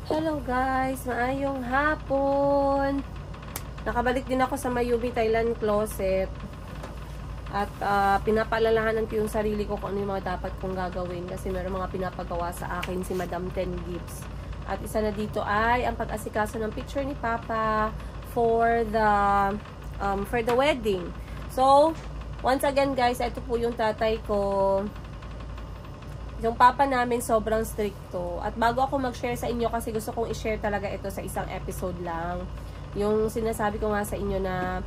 Hello guys, maayong hapon. Nakabalik din ako sa Mayumi Thailand Closet. At pinapaalalahanan ko yung sarili ko kung ano yung mga dapat kong gagawin kasi meron mga pinapagawa sa akin si Madam Ten Gibbs. At isa na dito ay ang pag-asikaso ng picture ni Papa for the wedding. So, once again guys, ito po yung tatay ko. Yung papa namin sobrang stricto. At bago ako mag-share sa inyo, kasi gusto kong i-share talaga ito sa isang episode lang. Yung sinasabi ko nga sa inyo na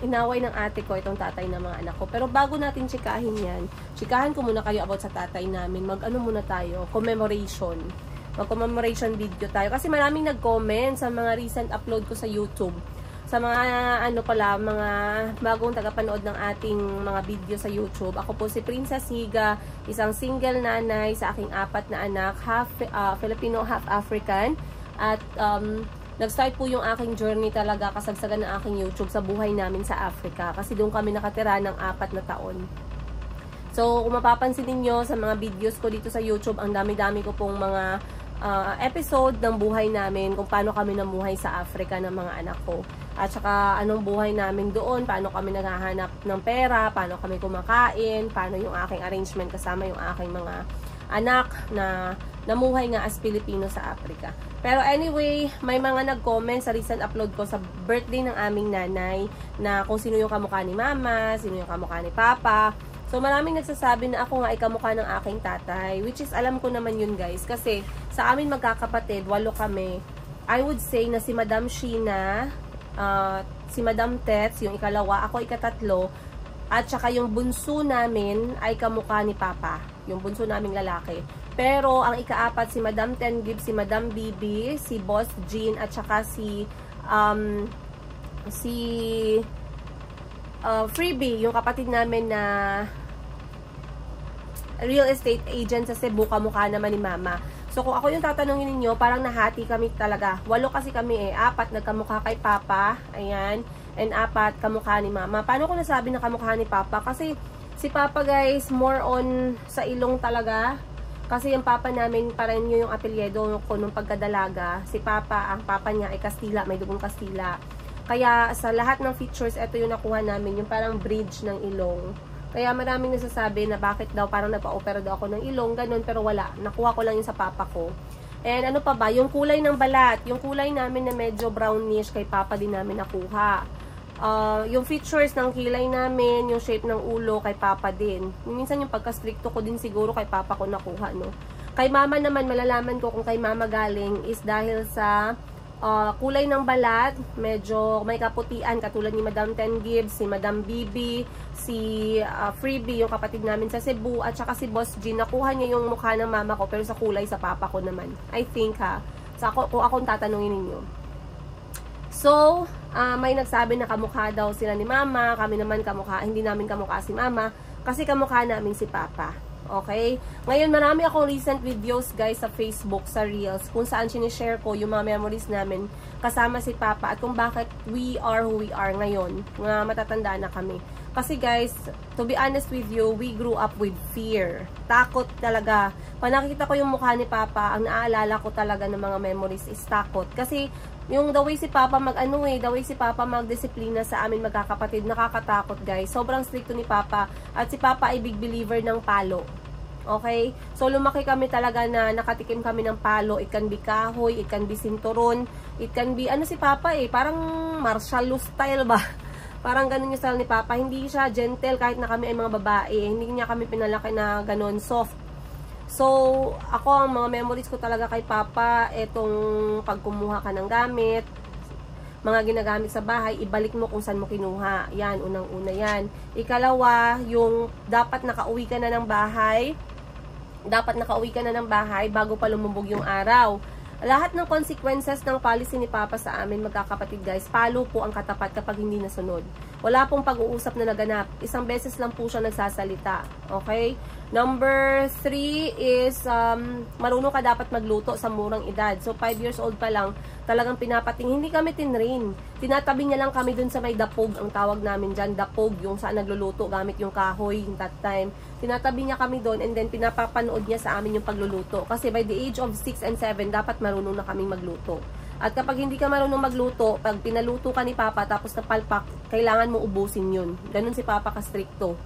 inaway ng ate ko itong tatay ng mga anak ko. Pero bago natin chikahin yan, chikahan ko muna kayo about sa tatay namin. Mag-ano muna tayo? Commemoration. Mag-commemoration video tayo. Kasi maraming nag-comment sa mga recent upload ko sa YouTube. Sa mga mga bagong tagapanood ng ating mga video sa YouTube. Ako po si Princess Higa, isang single nanay sa aking 4 na anak, half Filipino, half African. At nag-start po yung aking journey talaga, kasagsagan ng aking YouTube sa buhay namin sa Africa. Kasi doon kami nakatira ng 4 na taon. So, kung mapapansin niyo sa mga videos ko dito sa YouTube, ang dami-dami ko pong mga episode ng buhay namin, kung paano kami namuhay sa Africa ng mga anak ko. At saka anong buhay namin doon, paano kami naghahanap ng pera, paano kami kumakain, paano yung aking arrangement kasama yung aking mga anak na namuhay nga as Pilipino sa Africa. Pero anyway, may mga nag-comment sa recent upload ko sa birthday ng aming nanay na kung sino yung kamukha ni Mama, sino yung kamukha ni Papa. So maraming nagsasabi na ako nga ay kamukha ng aking tatay, which is alam ko naman yun guys, kasi sa amin magkakapatid, 8 kami. I would say na si Madam Sheena, si Madam Tets, yung ikalawa, ako ikatatlo, at saka yung bunso namin ay kamukha ni Papa, yung bunso naming lalaki. Pero ang ika-4 si Madam Ten Gibbs, si Madam Bibi, si Boss Jean, at saka si Freebie, yung kapatid namin na real estate agent sa Cebu, kamukha naman ni Mama. So, kung ako yung tatanungin ninyo, parang nahati kami talaga. 8 kasi kami 4 nagkamukha kay Papa, ayan, and 4 kamukha ni Mama. Paano ko nasabi na kamukha ni Papa? Kasi si Papa guys, more on sa ilong talaga. Kasi yung Papa namin, parang yun yung apelyido ko nung pagkadalaga. Si Papa, ang Papa niya ay Kastila, may dugong Kastila. Kaya sa lahat ng features, ito yung nakuha namin, yung parang bridge ng ilong. Kaya maraming nasasabi na bakit daw parang nagpa-opera daw ako ng ilong, ganun, pero wala. Nakuha ko lang yun sa papa ko. And ano pa ba? Yung kulay ng balat. Yung kulay namin na medyo brownish, kay papa din namin nakuha. Yung features ng kilay namin, yung shape ng ulo, kay papa din. Minsan yung pagka-stricto ko din siguro kay papa ko nakuha, no? Kay mama naman, malalaman ko kung kay mama galing is dahil sa kulay ng balat, medyo may kaputian, katulad ni Madam Ten Gibbs, si Madam Bibi, si Freebie, yung kapatid namin sa Cebu, at saka si Boss Jean. Nakuha niya yung mukha ng mama ko, pero sa kulay sa papa ko naman. I think ha. So, kung akong tatanungin ninyo. So, may nagsabi na kamukha daw sila ni Mama, kami naman kamukha, hindi namin kamukha si Mama, kasi kamukha namin si Papa. Okay? Ngayon, marami akong recent videos guys sa Facebook, sa Reels, kung saan sinishare ko yung mga memories namin kasama si Papa at kung bakit we are who we are ngayon, nga matatanda na kami. Kasi guys, to be honest with you, we grew up with fear. Takot talaga. Pag nakikita ko yung mukha ni Papa, ang naaalala ko talaga ng mga memories is takot. Kasi yung the way si Papa the way si Papa magdisiplina sa amin magkakapatid, nakakatakot guys. Sobrang stricto ni Papa. At si Papa ay big believer ng palo. Okay? So, lumaki kami talaga na nakatikim kami ng palo. It can be kahoy, it can be sinturon, it can be, ano si Papa parang martial law style ba? Parang ganun yung style ni Papa. Hindi siya gentle kahit na kami ay mga babae. Hindi niya kami pinalaki na ganun, soft. So, ako, ang mga memories ko talaga kay Papa, etong pagkumuha ka ng gamit, mga ginagamit sa bahay, ibalik mo kung saan mo kinuha. Yan, unang-una yan. Ikalawa, yung dapat nakauwi ka na ng bahay, bago pa lumubog yung araw. Lahat ng consequences ng policy ni Papa sa amin, magkakapatid guys, palo po ang katapat kapag hindi nasunod. Wala pong pag-uusap na naganap. Isang beses lang po siya nagsasalita. Okay? Number 3 is, marunong ka dapat magluto sa murang edad. So, 5 years old pa lang, talagang pinapating. Hindi kami tinrain. Tinatabi niya lang kami dun sa may dapog, ang tawag namin dyan. Dapog, yung saan nagluluto gamit yung kahoy that time. Tinatabi niya kami doon and then pinapapanood niya sa amin yung pagluluto. Kasi by the age of 6 and 7, dapat marunong na kaming magluto. At kapag hindi ka marunong magluto, pag pinaluto ka ni Papa tapos napalpak, kailangan mo ubusin yun. Ganun si Papa ka-stricto.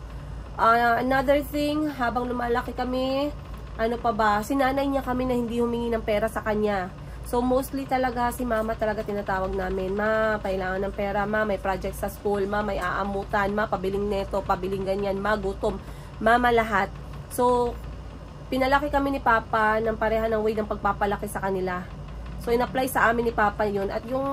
Another thing, habang lumalaki kami, ano pa ba, sinanay niya kami na hindi humingi ng pera sa kanya. So, mostly talaga, si Mama talaga tinatawag namin, Ma, kailangan ng pera, Ma, may project sa school, Ma, may aamutan, Ma, pabiling neto, pabiling ganyan, Ma, gutom, Mama, lahat. So, pinalaki kami ni Papa ng pareha ng way ng pagpapalaki sa kanila. So, in-apply sa amin ni Papa yun. At yung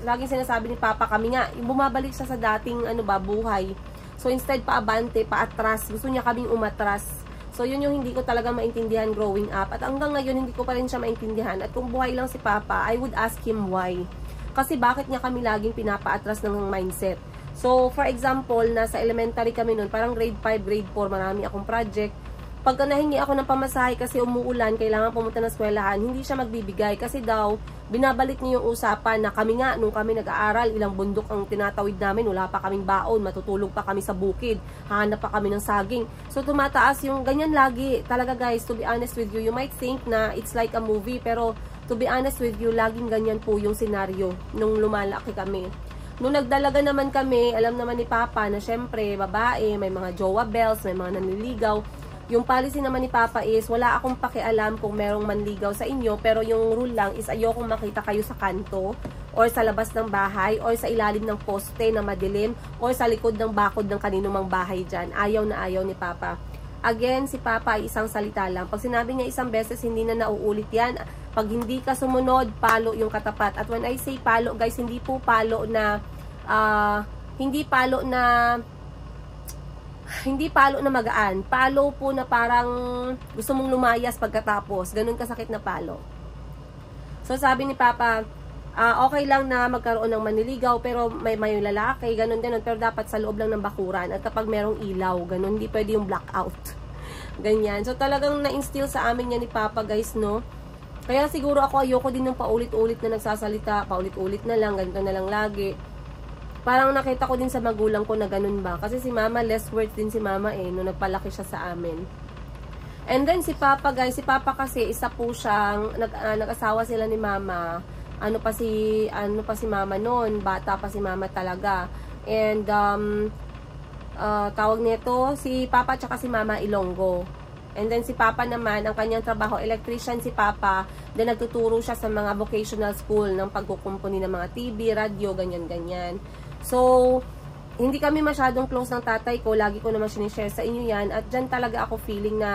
laging sinasabi ni Papa, kami nga, bumabalik siya sa dating, buhay. So, instead paabante, paatras, gusto niya kaming umatras. So, yun yung hindi ko talaga maintindihan growing up. At hanggang ngayon, hindi ko pa rin siya maintindihan. At kung buhay lang si Papa, I would ask him why. Kasi bakit niya kami laging pinapaatras ng mindset. So, for example, nasa elementary kami noon, parang grade 5, grade 4, marami akong project. Pagka nahingi ako ng pamasahe kasi umuulan, kailangan pumunta ng eskwelahan, hindi siya magbibigay kasi daw, binabalik niya yung usapan na kami nga, nung kami nag-aaral, ilang bundok ang tinatawid namin, wala pa kaming baon, matutulog pa kami sa bukid, hahanap pa kami ng saging. So, tumataas yung ganyan lagi. Talaga guys, to be honest with you, you might think na it's like a movie, pero to be honest with you, laging ganyan po yung senaryo nung lumalaki kami. Nung nagdalaga naman kami, alam naman ni Papa na syempre, babae, may mga jowa bells, may mga nanliligaw. Yung policy naman ni Papa is, wala akong pakialam kung merong manligaw sa inyo, pero yung rule lang is ayokong makita kayo sa kanto, or sa labas ng bahay, or sa ilalim ng poste na madilim, or sa likod ng bakod ng kaninumang bahay dyan. Ayaw na ayaw ni Papa. Again, si Papa ay isang salita lang. Pag sinabi niya isang beses, hindi na nauulit yan. Pag hindi ka sumunod, palo yung katapat. At when I say palo, guys, hindi po palo na, hindi palo na magaan. Palo po na parang gusto mong lumayas pagkatapos. Ganun kasakit na palo. So, sabi ni Papa, okay lang na magkaroon ng manliligaw, pero may lalaki, ganun. Pero dapat sa loob lang ng bakuran. At kapag merong ilaw, ganun, hindi pwede yung blackout. Ganyan. So, talagang na-instill sa amin yan ni Papa, guys, no? Kaya siguro ako, ayoko din ng paulit-ulit na nagsasalita, paulit-ulit na lang, ganito na lang lagi. Parang nakita ko din sa magulang ko na ganun ba. Kasi si Mama, less worth din si Mama nung nagpalaki siya sa amin. And then si Papa, guys, si Papa kasi isa po siyang, nag-asawa sila ni Mama. Ano pa si Mama noon, bata pa si Mama talaga. And, tawag nito, si Papa tsaka si Mama Ilonggo. And then si Papa naman, ang kanyang trabaho, electrician si Papa, then nagtuturo siya sa mga vocational school ng pagkukumpuni ng mga TV, radio, ganyan-ganyan. So, hindi kami masyadong close ng tatay ko. Lagi ko naman sinishare sa inyo yan. At dyan talaga ako feeling na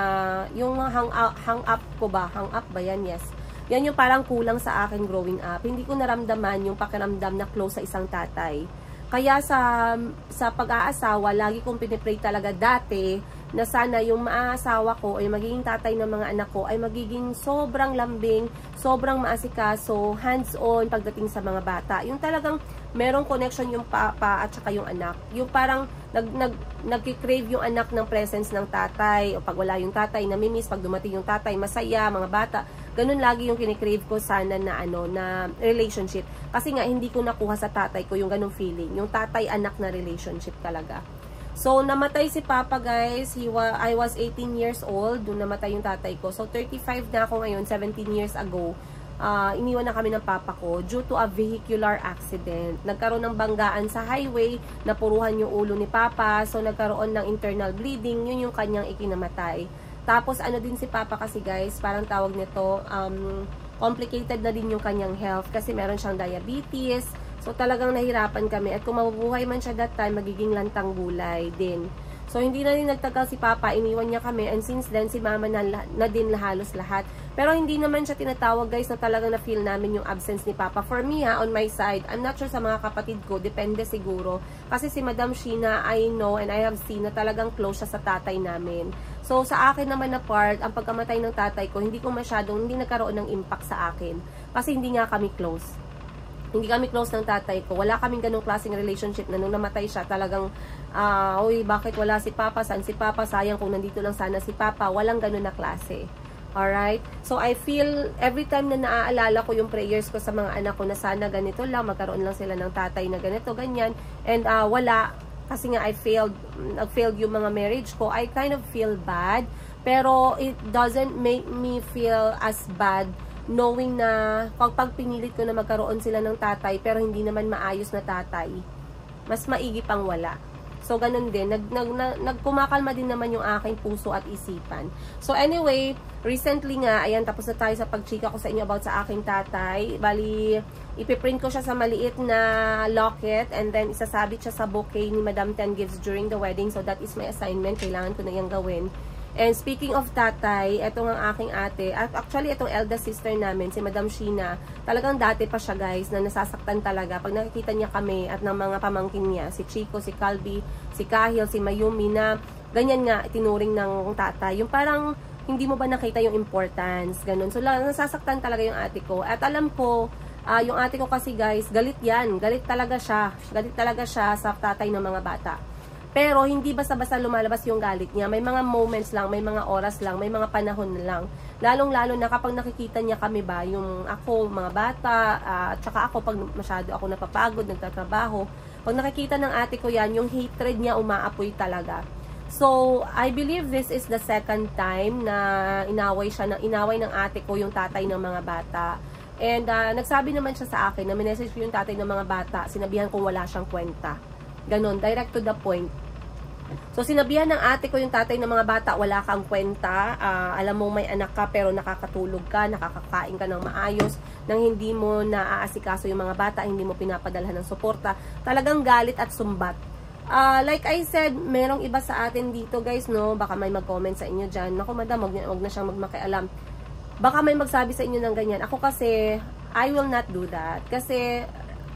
yung hang up ba yan? Yes. Yan yung parang kulang sa akin growing up. Hindi ko naramdaman yung pakiramdam na close sa isang tatay. Kaya sa pag-aasawa, lagi kong pinipray talaga dati na sana yung maasawa ko ay magiging tatay ng mga anak ko ay magiging sobrang lambing, sobrang maasikaso, hands-on pagdating sa mga bata. Yung talagang merong connection yung papa at saka yung anak. Yung parang nagki-crave yung anak ng presence ng tatay, o pag wala yung tatay, namimiss, pag dumating yung tatay, masaya, mga bata. Ganun lagi yung kinikrave ko sana na na relationship. Kasi nga hindi ko nakuha sa tatay ko yung ganung feeling, yung tatay-anak na relationship talaga. So, namatay si Papa, guys. I was 18 years old nung namatay yung tatay ko. So, 35 na ako ngayon, 17 years ago. Iniwan na kami ng Papa ko due to a vehicular accident. Nagkaroon ng banggaan sa highway, napuruhan yung ulo ni Papa. So, nagkaroon ng internal bleeding. Yun yung kanyang ikinamatay. Tapos, ano din si Papa kasi, guys, parang tawag nito, complicated na din yung kanyang health kasi meron siyang diabetes. So, talagang nahirapan kami. At kung mabubuhay man siya that time, magiging lantang gulay din. So, hindi na rin nagtagal si Papa. Iniwan niya kami. And since then, si Mama na din halos lahat. Pero hindi naman siya tinatawag, guys, na talagang na-feel namin yung absence ni Papa. For me, on my side, I'm not sure sa mga kapatid ko. Depende siguro. Kasi si Madam Sheena, I know and I have seen na talagang close siya sa tatay namin. So, sa akin naman na part, ang pagkamatay ng tatay ko, hindi nagkaroon ng impact sa akin. Kasi hindi nga kami close. Hindi kami close ng tatay ko. Wala kaming ganung klaseng relationship na nung namatay siya, talagang, uy, bakit wala si Papa? Saan si Papa? Sayang kung nandito lang sana si Papa. Walang ganun na klase. Alright? So, I feel, every time na naaalala ko yung prayers ko sa mga anak ko na sana ganito lang, magkaroon lang sila ng tatay na ganito, ganyan. And, wala. Kasi nga, nag-failed yung mga marriage ko. I kind of feel bad. Pero, it doesn't make me feel as bad knowing na pag pinilit ko na magkaroon sila ng tatay pero hindi naman maayos na tatay, mas maigi pang wala. So, ganun din. Nagkumakalma din naman yung aking puso at isipan. So, anyway, recently nga, ayan, tapos na tayo sa pagchika ko sa inyo about sa aking tatay. Bali, ipiprint ko siya sa maliit na locket and then isasabit siya sa bouquet ni Madam Ten Gives during the wedding. So, that is my assignment. Kailangan ko na yung gawin. And speaking of tatay, etong ang aking ate, at actually itong eldest sister namin, si Madam Sheena, talagang dati pa siya guys, na nasasaktan talaga pag nakikita niya kami at ng mga pamangkin niya, si Chico, si Calvi, si Kahil, si Mayumi, na ganyan nga tinuring ng tatay. Yung parang hindi mo ba nakita yung importance, ganun. So nasasaktan talaga yung ate ko. At alam ko, yung ate ko kasi guys, galit yan, galit talaga siya sa tatay ng mga bata. Pero hindi basta-basta lumalabas yung galit niya. May mga moments lang, may mga oras lang, may mga panahon lang. Lalong-lalo na kapag nakikita niya kami ba, yung ako, mga bata, tsaka ako pag masyado ako napapagod, nagtatrabaho. Pag nakikita ng ate ko yan, yung hatred niya umaapoy talaga. So, I believe this is the second time na inaway ng ate ko yung tatay ng mga bata. And nagsabi naman siya sa akin na minessage ko yung tatay ng mga bata, sinabihan kong wala siyang kwenta. Ganon, direct to the point. So, sinabihan ng ate ko yung tatay ng mga bata, wala kang kwenta, alam mo may anak ka pero nakakatulog ka, nakakakain ka ng maayos, nang hindi mo naaasikaso yung mga bata, hindi mo pinapadalhan ng suporta. Talagang galit at sumbat. Like I said, merong iba sa atin dito guys, no? Baka may mag-comment sa inyo dyan. Naku madam, wag na siyang magmakialam. Baka may magsabi sa inyo ng ganyan. Ako kasi, I will not do that. Kasi,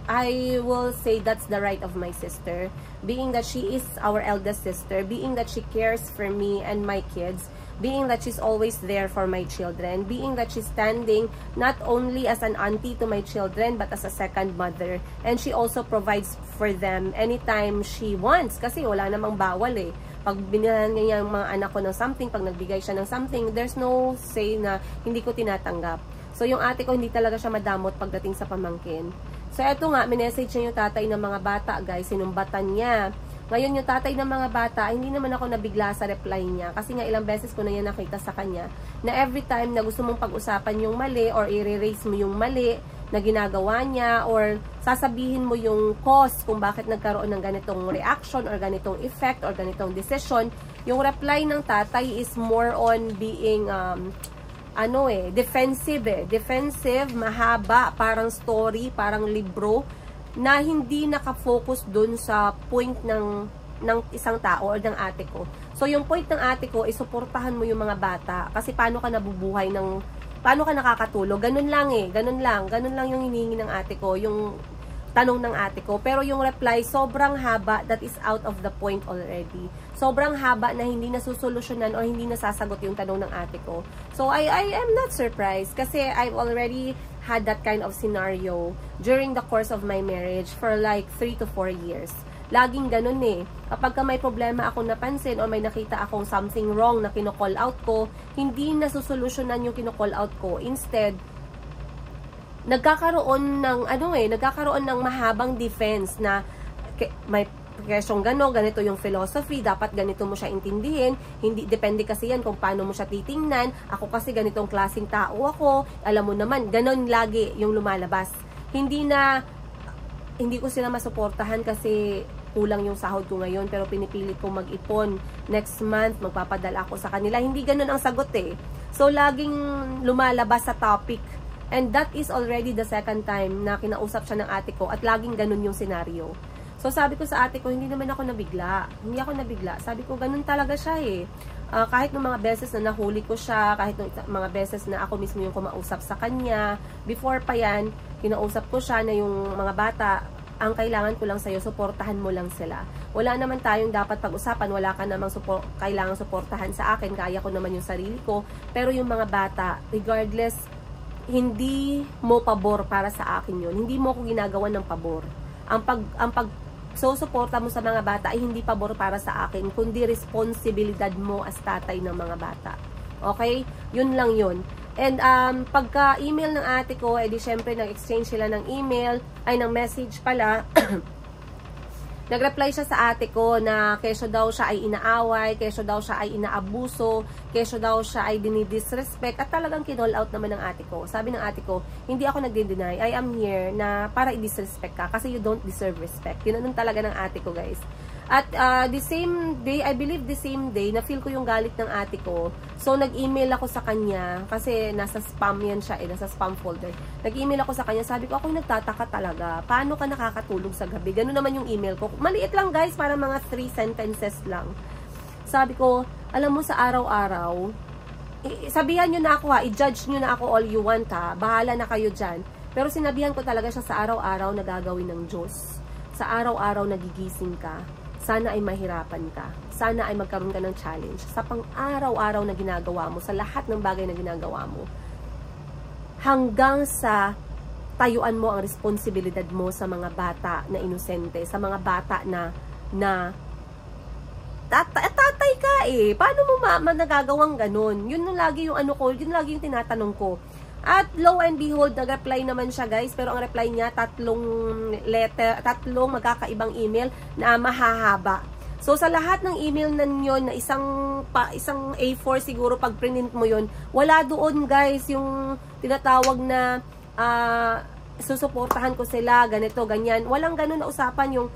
I will say that's the right of my sister, being that she is our eldest sister, being that she cares for me and my kids, being that she's always there for my children, being that she's standing not only as an auntie to my children but as a second mother, and she also provides for them anytime she wants, kasi wala namang bawal eh. Pag binilan niya yung mga anak ko ng something, pag nagbigay siya ng something, there's no say na hindi ko tinatanggap. So yung ate ko hindi talaga siya madamot pagdating sa pamangkin. So, eto nga, minessage niya yung tatay ng mga bata, guys. Sinumbatan niya. Ngayon, yung tatay ng mga bata, hindi naman ako nabigla sa reply niya. Kasi nga, ilang beses ko na yan nakita sa kanya, na every time na gusto mong pag-usapan yung mali, or i-erase mo yung mali na ginagawa niya, or sasabihin mo yung cause kung bakit nagkaroon ng ganitong reaction, or ganitong effect, or ganitong decision, yung reply ng tatay is more on being, defensive, mahaba, parang story, parang libro, na hindi nakafocus dun sa point ng isang tao or ng ate ko. So, yung point ng ate ko, isuportahan mo yung mga bata, kasi paano ka nabubuhay paano ka nakakatulog, ganun lang yung hinihingi ng ate ko, yung tanong ng ate ko. Pero yung reply, sobrang haba, that is out of the point already. Sobrang haba na hindi nasusolusyonan o hindi nasasagot yung tanong ng ate ko. So, I am not surprised kasi I've already had that kind of scenario during the course of my marriage for like 3 to 4 years. Laging ganun eh. Kapag may problema akong napansin o may nakita akong something wrong na kino-call out ko, hindi nasusolusyonan yung kino-call out ko. Instead, nagkakaroon ng mahabang defense na may kesyong ganito yung philosophy, dapat ganito mo siya intindihin, hindi, depende kasi yan kung paano mo siya titingnan, ako kasi ganitong klaseng tao ako, alam mo naman, ganon lagi yung lumalabas. Hindi ko sila masuportahan kasi kulang yung sahod ko ngayon, pero pinipilit ko mag-ipon, next month magpapadala ako sa kanila, hindi ganon ang sagot eh. So laging lumalabas sa topic. And that is already the second time na kinausap siya ng ate ko at laging ganun yung scenario. So sabi ko sa ate ko, hindi naman ako nabigla. Hindi ako nabigla. Sabi ko, ganun talaga siya eh. Kahit nung mga beses na nahuli ko siya, kahit nung mga beses na ako mismo yung kumausap sa kanya, before pa yan, kinausap ko siya na yung mga bata, ang kailangan ko lang sa'yo, suportahan mo lang sila. Wala naman tayong dapat pag-usapan, wala ka namang kailangan suportahan sa akin, kaya ko naman yung sarili ko. Pero yung mga bata, regardless hindi mo pabor para sa akin yun. Hindi mo ako ginagawa ng pabor. Ang pag-susuporta mo sa mga bata ay hindi pabor para sa akin, kundi responsibilidad mo as tatay ng mga bata. Okay? Yun lang yun. And pagka-email ng ate ko, edi syempre nag-exchange sila ng email, ay ng message pala. Nag-reply siya sa ate ko na kesyo daw siya ay inaaway, kesyo daw siya ay inaabuso, kesyo daw siya ay dinidisrespect, at talagang kinall out naman ng ate ko. Sabi ng ate ko, hindi ako nagde-deny, I am here na para i-disrespect ka kasi you don't deserve respect. Yun talaga ng ate ko, guys. At the same day, I believe the same day, na-feel ko yung galit ng ate ko. So, nag-email ako sa kanya, kasi nasa spam yan siya, nasa spam folder. Nag-email ako sa kanya, sabi ko, ako'y nagtataka talaga. Paano ka nakakatulog sa gabi? Ganun naman yung email ko. Maliit lang, guys, para mga 3 sentences lang. Sabi ko, alam mo, sa araw-araw, sabihan nyo na ako ha, i-judge nyo na ako all you want ha, bahala na kayo dyan. Pero sinabihan ko talaga siya sa araw-araw na gagawin ng Diyos. Sa araw-araw nagigising ka. Sana ay mahirapan ka. Sana ay magkaroon ka ng challenge. Sa pang-araw-araw na ginagawa mo, sa lahat ng bagay na ginagawa mo, hanggang sa tayuan mo ang responsibilidad mo sa mga bata na inosente, sa mga bata na tatay ka eh. Paano mo nagagawang ganun? Yun lagi yung ano ko, yun lagi yung tinatanong ko. At lo and behold, nag-reply naman siya, guys, pero ang reply niya, 3 magkakaibang email na mahahaba. So, sa lahat ng email na yun, na isang A4 siguro, pag print mo yun, wala doon, guys, yung tinatawag na susuportahan ko sila, ganito, ganyan. Walang ganun na usapan yung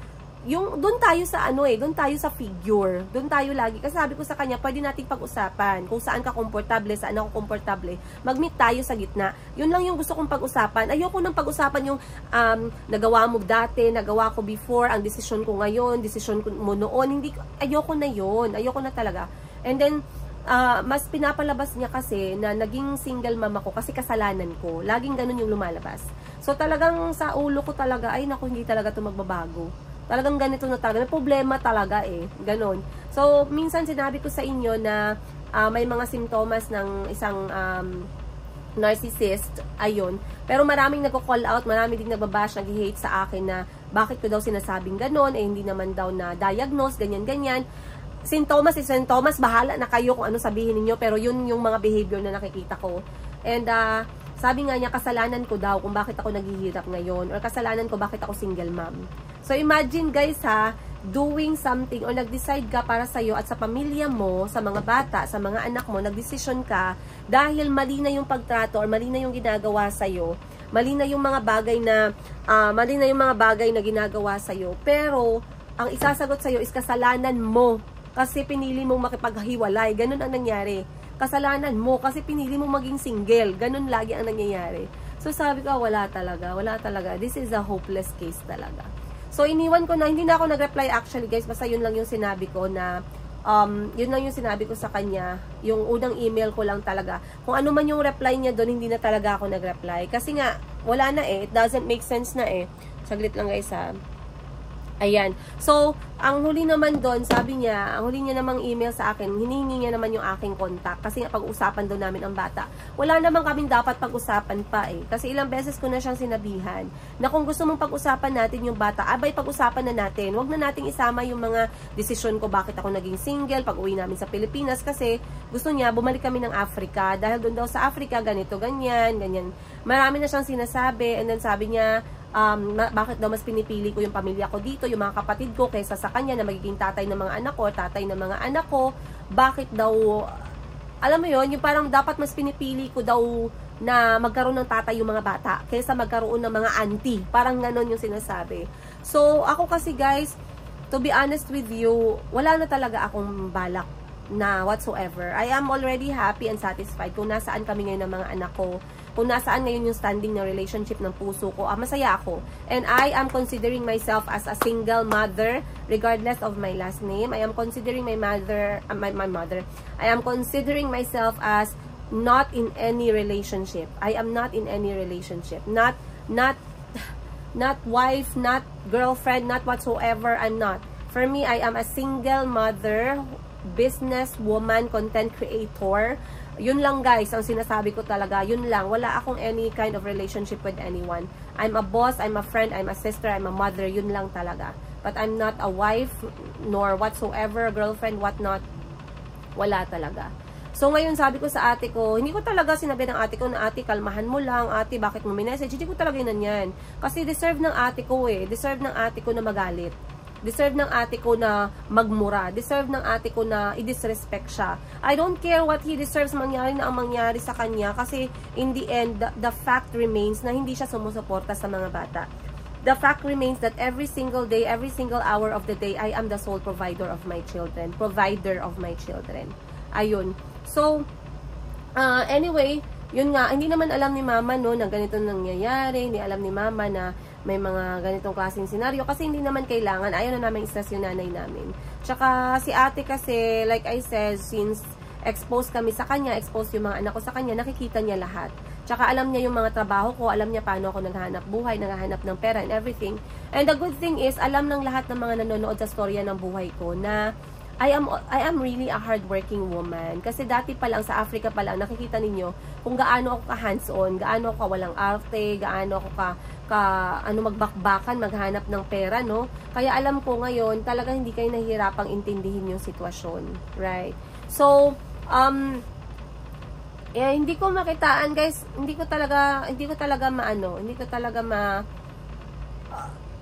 doon tayo sa doon tayo sa figure. Doon tayo lagi. Kasi sabi ko sa kanya, pwede nating pag-usapan kung saan ka komportable, saan ako komportable. Mag-meet tayo sa gitna. Yun lang yung gusto kong pag-usapan. Ayoko nang pag-usapan yung nagawa mo dati, nagawa ko before, ang desisyon ko ngayon, desisyon mo noon. Ayoko na yun. Ayoko na talaga. And then, mas pinapalabas niya kasi na naging single mom ako kasi kasalanan ko. Laging ganun yung lumalabas. So, talagang sa ulo ko talaga, ay naku, hindi talaga ito magbabago. Talagang ganito na talaga. May problema talaga eh. Ganon. So, minsan sinabi ko sa inyo na may mga simptomas ng isang narcissist. Ayun. Pero maraming nagko-call out, maraming din nagbabash, nag-hate sa akin na bakit ko daw sinasabing ganon, eh hindi naman daw na diagnose, ganyan-ganyan. Sintomas is sintomas, bahala na kayo kung ano sabihin niyo, pero yun yung mga behavior na nakikita ko. And sabi nga niya, kasalanan ko daw kung bakit ako naghihirap ngayon, or kasalanan ko bakit ako single mom. So, imagine guys ha, doing something or nag-decide ka para sa'yo at sa pamilya mo, sa mga bata, sa mga anak mo, nag-decision ka dahil mali na yung pagtrato or mali na yung ginagawa sa'yo, mali na yung mga bagay na ginagawa sa'yo, pero ang isasagot sa'yo is kasalanan mo kasi pinili mong makipaghiwalay. Ganun ang nangyari. Kasalanan mo kasi pinili mong maging single. Ganun lagi ang nangyayari. So, sabi ko, wala talaga. This is a hopeless case talaga. So, iniwan ko na, hindi na ako nag-reply actually guys, basta yun lang yung sinabi ko na, yun lang yung sinabi ko sa kanya, yung unang email ko lang talaga. Kung ano man yung reply niya doon, hindi na talaga ako nag-reply. Kasi nga, wala na eh, it doesn't make sense na eh. Saglit lang guys ha. Ayan. So, ang huli naman doon, sabi niya, ang huli niya namang email sa akin, hinihingi niya naman yung aking contact kasi nga pag-usapan doon namin ang bata. Wala naman kaming dapat pag-usapan pa eh. Kasi ilang beses ko na siyang sinabihan na kung gusto mong pag-usapan natin yung bata, abay pag-usapan na natin. Huwag na nating isama yung mga desisyon ko bakit ako naging single pag uwi namin sa Pilipinas kasi gusto niya bumalik kami ng Africa dahil doon daw sa Africa ganito, ganyan. Marami na siyang sinasabi and then sabi niya, bakit daw mas pinipili ko yung pamilya ko dito, yung mga kapatid ko kaysa sa kanya na magiging tatay ng mga anak ko or tatay ng mga anak ko. Bakit daw, alam mo yun, yung parang dapat mas pinipili ko daw na magkaroon ng tatay yung mga bata kaysa magkaroon ng mga auntie. Parang ganon yung sinasabi. So, ako kasi guys, to be honest with you, wala na talaga akong balak na whatsoever. I am already happy and satisfied kung nasaan kami ngayon ng mga anak ko. Kung nasaan ngayon yung standing ng relationship ng puso ko, masaya ako. And I am considering myself as a single mother, regardless of my last name. I am considering my mother. I am considering myself as not in any relationship. I am not in any relationship. Not wife, not girlfriend, not whatsoever. I'm not. For me, I am a single mother business woman, content creator. Yun lang guys, ang sinasabi ko talaga, yun lang. Wala akong any kind of relationship with anyone. I'm a boss, I'm a friend, I'm a sister, I'm a mother, yun lang talaga. But I'm not a wife, nor whatsoever, girlfriend, whatnot. Wala talaga. So ngayon sabi ko sa ate ko, hindi ko talaga sinabi ng ate ko na ate, kalmahan mo lang, ate, bakit mo minessage? Hindi ko talaga yun yan. Kasi deserve ng ate ko deserve ng ate ko na magalit. Deserve ng ate ko na magmura. Deserve ng ate ko na i-disrespect siya. I don't care what he deserves mangyari na ang mangyari sa kanya kasi in the end, the fact remains na hindi siya sumusuporta sa mga bata. The fact remains that every single day, every single hour of the day, I am the sole provider of my children. Provider of my children. Ayun. So, anyway, yun nga, hindi naman alam ni mama no, na ganito nangyayari. Hindi alam ni mama na may mga ganitong klaseng senaryo kasi hindi naman kailangan. Ayaw na namin i-stress yung nanay namin. Tsaka si ate kasi, like I said, since exposed kami sa kanya, exposed yung mga anak ko sa kanya, nakikita niya lahat. Tsaka alam niya yung mga trabaho ko, alam niya paano ako naghahanap buhay, naghahanap ng pera and everything. And the good thing is, alam ng lahat ng mga nanonood sa storya ng buhay ko na I am really a hardworking woman. Kasi dati pa lang, sa Africa pa lang, nakikita ninyo kung gaano ako ka-hands-on, gaano ako walang arte, gaano ako magbakbakan, maghanap ng pera, no? Kaya alam ko ngayon, talagang hindi kayo nahihirapang intindihin yung sitwasyon. Right? So, hindi ko makitaan, guys. Hindi ko talaga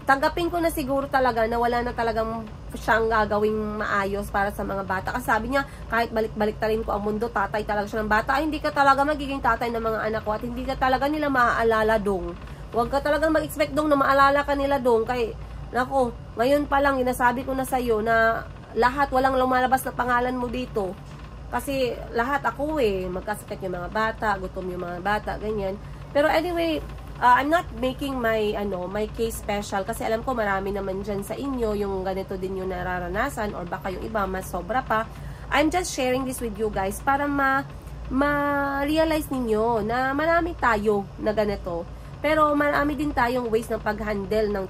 tanggapin ko na siguro talaga na wala na talagang siyang gagawing maayos para sa mga bata. Kasi sabi niya, kahit balik-baliktarin ko ang mundo, tatay talaga siya ng bata. Ay, hindi ka talaga magiging tatay ng mga anak ko at hindi ka talaga nila maaalala dong. Huwag ka talagang mag-expect dong na maalala ka nila dong. Kay, nako, ngayon pa lang, inasabi ko na sa'yo na lahat, walang lumalabas na pangalan mo dito. Kasi lahat ako magkasakit yung mga bata, gutom yung mga bata, ganyan. Pero anyway, I'm not making my case special kasi alam ko marami naman dyan sa inyo yung ganito din yung nararanasan or baka yung iba mas sobra pa. I'm just sharing this with you guys para ma-realize ninyo na marami tayo na ganito. Pero marami din tayong ways ng pag-handle ng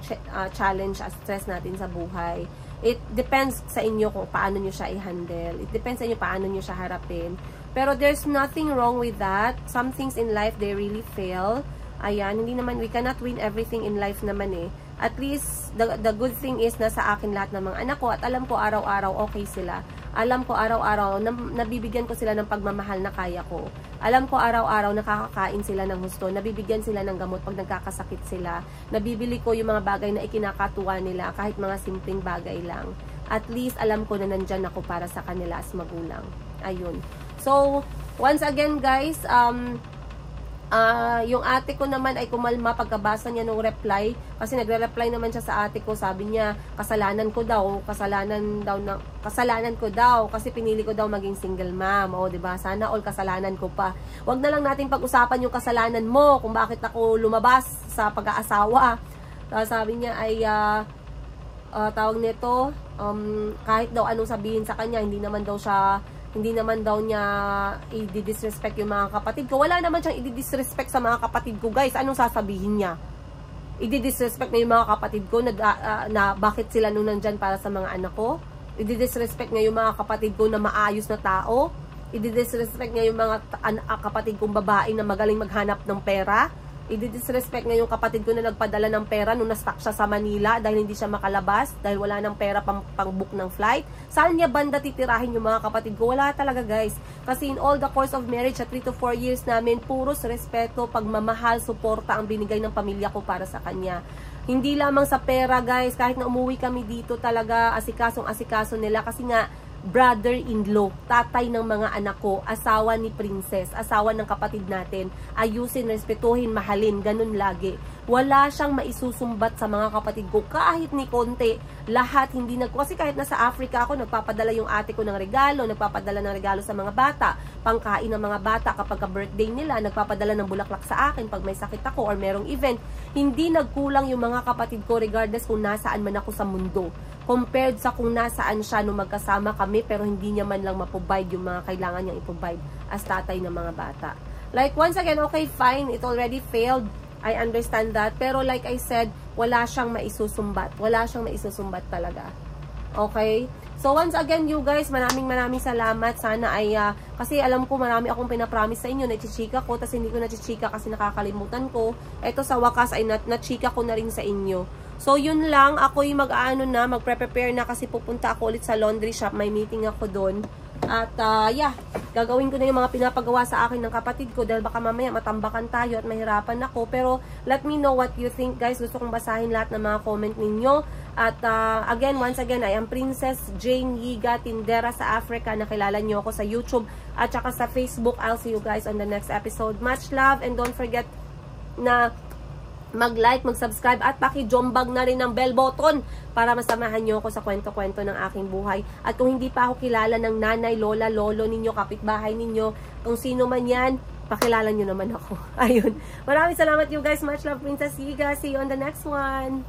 challenge at stress natin sa buhay. It depends sa inyo kung paano nyo siya i-handle. It depends sa inyo paano nyo siya harapin. Pero there's nothing wrong with that. Some things in life, they really fail. Ayan, hindi naman, we cannot win everything in life naman At least, the good thing is na sa akin lahat ng mga anak ko at alam ko araw-araw okay sila. Alam ko araw-araw nabibigyan ko sila ng pagmamahal na kaya ko. Alam ko araw-araw nakakakain sila ng husto, nabibigyan sila ng gamot pag nagkakasakit sila. Nabibili ko yung mga bagay na ikinakatuwa nila kahit mga simpleng bagay lang. At least, alam ko na nandyan ako para sa kanila as magulang. Ayun. So, once again guys, yung ate ko naman ay kumalma pagkabasa niya ng reply kasi nagre-reply naman siya sa ate ko, sabi niya kasalanan ko daw kasi pinili ko daw maging single mom. O diba, sana all kasalanan ko pa. Wag na lang natin pag-usapan yung kasalanan mo kung bakit ako lumabas sa pag-aasawa. Sabi niya ay tawag nito, kahit daw anong sabihin sa kanya, hindi naman daw niya i-disrespect yung mga kapatid ko. Wala naman siyang i-disrespect sa mga kapatid ko, guys. Anong sasabihin niya? I-disrespect na yung mga kapatid ko na bakit sila nung nandyan para sa mga anak ko? I-disrespect niya yung mga kapatid ko na maayos na tao? I-disrespect niya yung mga kapatid kong babae na magaling maghanap ng pera? I-disrespect niya yung kapatid ko na nagpadala ng pera nung na-stuck siya sa Manila dahil hindi siya makalabas, dahil wala ng pera pang-book ng flight. Saan niya banda titirahin yung mga kapatid ko? Wala talaga, guys. Kasi in all the course of marriage, at 3 to 4 years namin, puros respeto, pagmamahal, suporta ang binigay ng pamilya ko para sa kanya. Hindi lamang sa pera, guys. Kahit na umuwi kami dito talaga, asikasong-asikaso nila. Kasi nga, brother-in-law, tatay ng mga anak ko, asawa ni Princess, asawa ng kapatid natin, ayusin, respetuhin, mahalin, ganun lagi. Wala siyang maisusumbat sa mga kapatid ko, kahit ni konti, lahat hindi kasi kahit nasa Africa ako, nagpapadala yung ate ko ng regalo, nagpapadala ng regalo sa mga bata, pangkain ng mga bata kapag birthday nila, nagpapadala ng bulaklak sa akin pag may sakit ako or merong event. Hindi nagkulang yung mga kapatid ko regardless kung nasaan man ako sa mundo. Compared sa kung nasaan siya nung magkasama kami pero hindi niya man lang maprovide yung mga kailangan niyang iprovide as tatay ng mga bata. Like, once again, okay, fine, it already failed. I understand that. Pero like I said, wala siyang maisusumbat. Wala siyang maisusumbat talaga. Okay? So once again you guys, maraming salamat. Sana ay, kasi alam ko marami akong pinapromise sa inyo, nachichika ko, tas hindi ko nachichika kasi nakakalimutan ko. Eto sa wakas ay nachika ko na rin sa inyo. So yun lang, ako'y magprepare na kasi pupunta ako ulit sa laundry shop, may meeting ako doon. At yeah, gagawin ko na yung mga pinapagawa sa akin ng kapatid ko dahil baka mamaya matambakan tayo at mahirapan ako. Pero let me know what you think guys. Gusto kong basahin lahat ng mga comment ninyo. At once again, I am Princess Jane Yiga Tindera sa Africa. Nakilala nyo ako sa YouTube at saka sa Facebook. I'll see you guys on the next episode. Much love and don't forget na mag-like, mag-subscribe at paki-jombag na rin ng bell button para masamahan nyo ako sa kwento-kwento ng aking buhay. At kung hindi pa ako kilala ng nanay, lola, lolo ninyo, kapitbahay ninyo, kung sino man yan, pakilala nyo naman ako. Ayun. Maraming salamat you guys. Much love, Princess Yiga. See you on the next one.